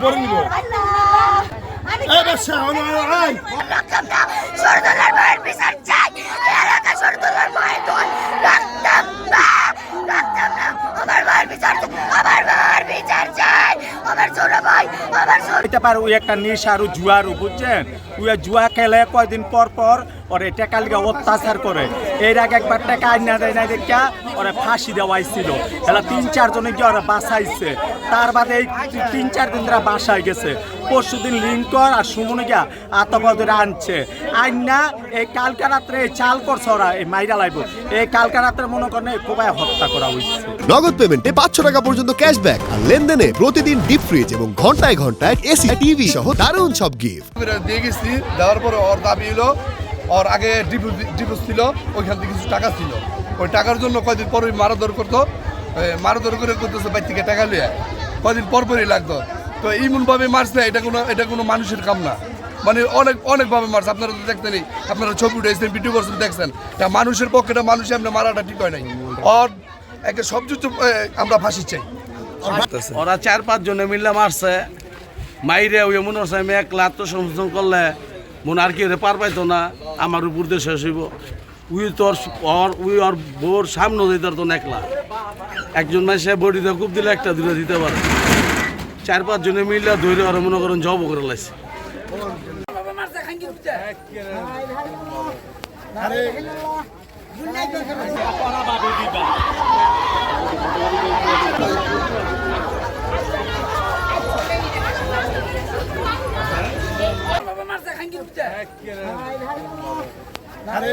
পরে নিব এই বাচ্চা আয় সরদার মায়ের বিচার চাই এলাকা সরদার মায়ের দল রাখতাম না আমার মায়ের বিচার আমার মায়ের বিচার চাই আমার ছোট ভাই আমার এটা পার ওই একটা নেশার জুয়ার বুঝছেন ওই জুয়া খেলে কয়দিন পর পর ওরে টাকা লিগে অত্যাচার করে এর আগে একবার টাকা আইনা দেয় না দেখা ওরা ফাঁসি দেওয়াইছিল এলা 3-4 জনে গিয়ে ওরা বাসাইছে তার বাদে এই 3-4 দিন ধরে বাসায় গেছে পরশুদিন লিঙ্কর আর সুমনে গিয়া আতঙ্কদের আনছে আইনা এই কালকা রাত্রে চাল করছে ওরা এই মাইরা লাইব এই কালকা রাত্রে মনে করেন খুবই হত্যা করা হয়েছে। নগদ পেমেন্টে 500 টাকা পর্যন্ত ক্যাশব্যাক আর লেনদেনে প্রতিদিন ডিপ ফ্রিজ এবং ঘন্টায় ঘন্টায় এসি টিভি সহ দারুণ সব গিফট দিয়ে গেছি দেওয়ার পরে ওর দাবি হলো ওর আগে ডিপোজিট ছিল ওইখান থেকে কিছু টাকা ছিল ওই টাকার জন্য কয়দিন পরে মারধর করতো মারধর করে করতেছে বাইর থেকে টাকা লিয়ে কয়দিন পরপরই লাগতো তো এমনভাবে মারছে এটা কোনো মানুষের কাম না মানে অনেকভাবে মারছে আপনারা তো দেখতেনই আপনারা ছবি উঠেছেন ভিডিও করছেন দেখছেন এটা মানুষের পক্ষে এটা মানুষের এমনি মারাটা ঠিক হয় নাই ওর একটা সবযুক্ত আমরা ফাঁসি চাই ওরা 4-5 জনে মিললে মারছে মাইরে ওই মনে হচ্ছে আমি একলা আত্মসমর্পণ করলে মনে আর কি পার পাইতো না আমার উপর দিয়ে শেষ হইব ওর বোর সামনে দিতে তো একলা একজন মানুষে বডিতে খুব দিলে একটা দুটো দিতে পারে 4-5 জনে মিললে ধরে ওরা মনে করেন জব করে লাইছে আরে